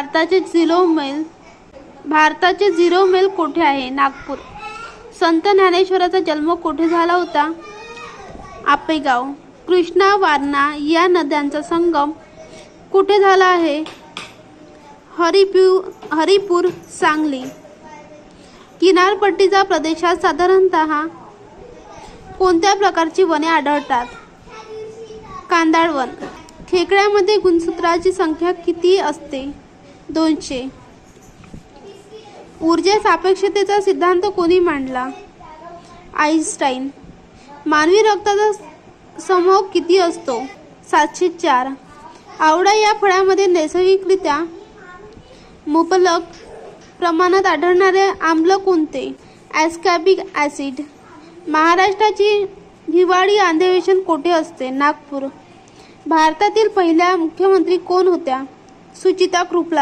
भारताचे झिरो मैल कोठे आहे? नागपूर. संत ज्ञानेश्वरांचा जन्म कोठे झाला होता? आपेगाव. कृष्णा वारणा या नद्यांचा संगम कुठे झाला आहे? हरिपूर, सांगली. किनारपट्टीच्या प्रदेशात साधारणतः कोणत्या प्रकारची वने आढळतात? कांदळवन. खेकड्यामध्ये गुणसूत्राची संख्या किती असते? 200. ऊर्जा सापेक्षतेचा सिद्धांत कोणी मांडला? आइन्स्टाईन. मानवी रक्ताचा समूह किती असतो? 704. आवळा या फळामध्ये नैसर्गिकरित्या मुबलक प्रमाणात आढळणारे आम्ल कोणते? Ascorbic acid. महाराष्ट्राची हिवाळी अधिवेशन कोठे असते? नागपूर. भारतातील पहिल्या मुख्यमंत्री कोण होत्या? सुचिता कृपलानी.